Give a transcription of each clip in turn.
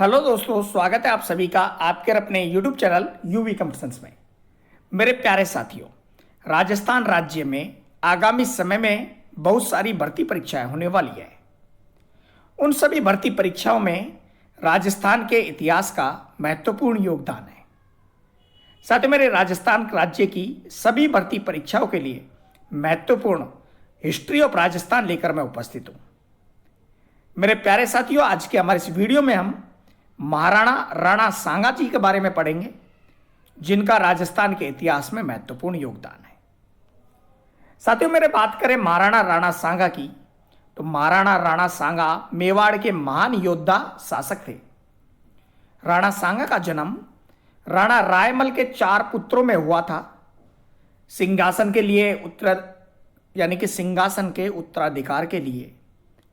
Hello दोस्तों, स्वागत है आप सभी का आपके अपने YouTube चैनल यूवी कंपटीशंस में। मेरे प्यारे साथियों, राजस्थान राज्य में आगामी समय में बहुत सारी भर्ती परीक्षाएं होने वाली है। उन सभी भर्ती परीक्षाओं में राजस्थान के इतिहास का महत्वपूर्ण योगदान है। साथ ही मेरे राजस्थान राज्य की सभी भर्ती परीक्षाओं के लिए महत्वपूर्ण हिस्ट्री ऑफ राजस्थान लेकर मैं उपस्थित हूं। मेरे प्यारे साथियों, आज के हमारे इस वीडियो में हम महाराणा राणा सांगा जी के बारे में पढ़ेंगे, जिनका राजस्थान के इतिहास में महत्वपूर्ण योगदान है। साथियों, मेरे बात करें महाराणा राणा सांगा की, तो महाराणा राणा सांगा मेवाड़ के महान योद्धा शासक थे। राणा सांगा का जन्म राणा रायमल के 4 पुत्रों में हुआ था। सिंहासन के उत्तराधिकार के लिए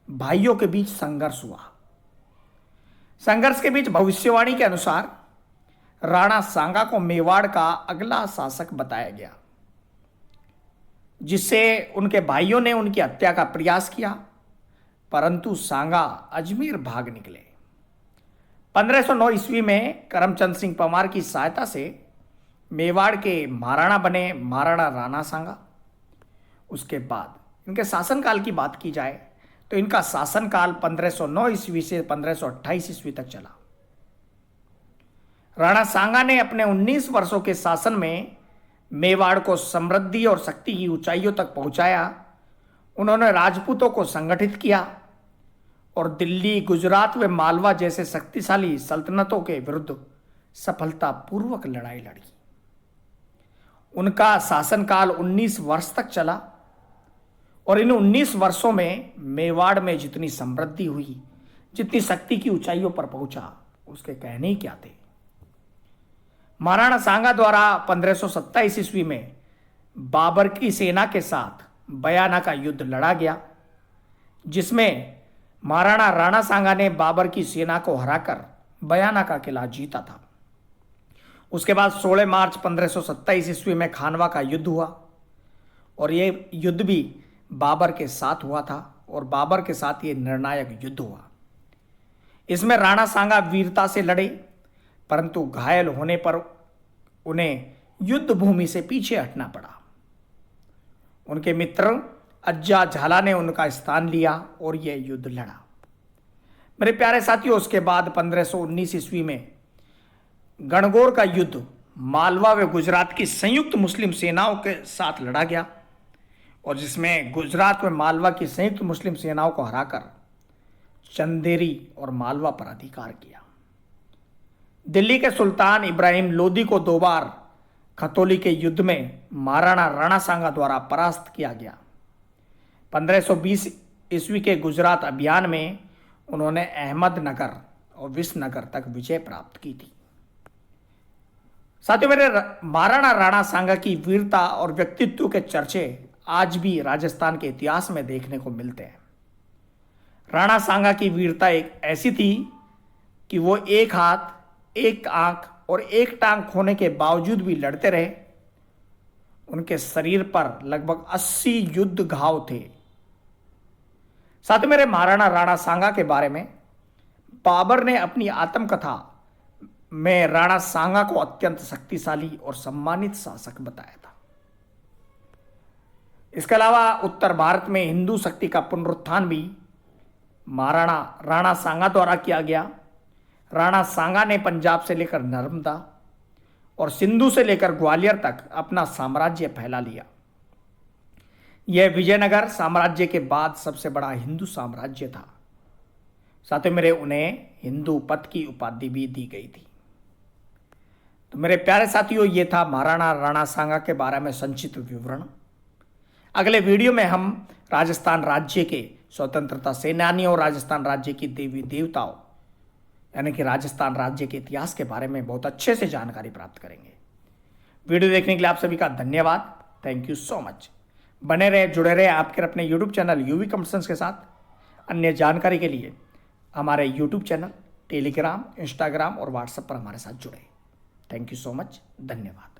भाइयों के बीच संघर्ष हुआ। संघर्ष के बीच भविष्यवाणी के अनुसार राणा सांगा को मेवाड़ का अगला शासक बताया गया, जिससे उनके भाइयों ने उनकी हत्या का प्रयास किया, परंतु सांगा अजमेर भाग निकले। 1509 ईस्वी में करमचंद सिंह परमार की सहायता से मेवाड़ के महाराणा बने महाराणा राणा सांगा। उसके बाद इनके शासनकाल की बात की जाए तो इनका शासनकाल 1509 ईस्वी से 1528 ईस्वी तक चला। राणा सांगा ने अपने 19 वर्षों के शासन में मेवाड़ को समृद्धि और शक्ति की ऊंचाइयों तक पहुंचाया। उन्होंने राजपूतों को संगठित किया और दिल्ली, गुजरात व मालवा जैसे शक्तिशाली सल्तनतों के विरुद्ध सफलतापूर्वक लड़ाई लड़ी। उनका शासनकाल 19 वर्ष तक चला और इन 19 वर्षों में मेवाड़ में जितनी समृद्धि हुई, जितनी शक्ति की ऊंचाइयों पर पहुंचा, उसके कहने ही क्या थे। महाराणा सांगा द्वारा 1527 ईस्वी में बाबर की सेना के साथ बयाना का युद्ध लड़ा गया, जिसमें महाराणा राणा सांगा ने बाबर की सेना को हराकर बयाना का किला जीता था। उसके बाद 16 मार्च 1527 ईस्वी में खानवा का युद्ध हुआ और यह युद्ध भी बाबर के साथ हुआ था और बाबर के साथ ये निर्णायक युद्ध हुआ। इसमें राणा सांगा वीरता से लड़े, परंतु घायल होने पर उन्हें युद्ध भूमि से पीछे हटना पड़ा। उनके मित्र अज्जा झाला ने उनका स्थान लिया और यह युद्ध लड़ा। मेरे प्यारे साथियों, उसके बाद 1519 ईस्वी में गणगौर का युद्ध मालवा व गुजरात की संयुक्त मुस्लिम सेनाओं के साथ लड़ा गया और जिसमें गुजरात व मालवा की संयुक्त मुस्लिम सेनाओं को हराकर चंदेरी और मालवा पर अधिकार किया। दिल्ली के सुल्तान इब्राहिम लोदी को 2 बार खतौली के युद्ध में महाराणा राणा सांगा द्वारा परास्त किया गया। 1520 ईस्वी के गुजरात अभियान में उन्होंने अहमदनगर और विसनगर तक विजय प्राप्त की थी। साथियों, मेरे महाराणा राणा सांगा की वीरता और व्यक्तित्व के चर्चे आज भी राजस्थान के इतिहास में देखने को मिलते हैं। राणा सांगा की वीरता एक ऐसी थी कि वो एक हाथ, एक आंख और एक टांग खोने के बावजूद भी लड़ते रहे। उनके शरीर पर लगभग 80 युद्ध घाव थे। साथ ही मेरे महाराणा राणा सांगा के बारे में बाबर ने अपनी आत्मकथा में राणा सांगा को अत्यंत शक्तिशाली और सम्मानित शासक बताया था। इसके अलावा उत्तर भारत में हिंदू शक्ति का पुनरुत्थान भी महाराणा राणा सांगा द्वारा किया गया। राणा सांगा ने पंजाब से लेकर नर्मदा और सिंधु से लेकर ग्वालियर तक अपना साम्राज्य फैला लिया। यह विजयनगर साम्राज्य के बाद सबसे बड़ा हिंदू साम्राज्य था। साथ ही मेरे उन्हें हिंदू पथ की उपाधि भी दी गई थी। तो मेरे प्यारे साथियों, ये था महाराणा राणा सांगा के बारे में संक्षिप्त विवरण। अगले वीडियो में हम राजस्थान राज्य के स्वतंत्रता सेनानियों और राजस्थान राज्य की देवी देवताओं यानी कि राजस्थान राज्य के इतिहास के बारे में बहुत अच्छे से जानकारी प्राप्त करेंगे। वीडियो देखने के लिए आप सभी का धन्यवाद। Thank you so much. बने रहे, जुड़े रहे आपके अपने यूट्यूब चैनल यूवी कंपटीशंस के साथ। अन्य जानकारी के लिए हमारे यूट्यूब चैनल, टेलीग्राम, इंस्टाग्राम और व्हाट्सएप पर हमारे साथ जुड़े। Thank you so much. धन्यवाद।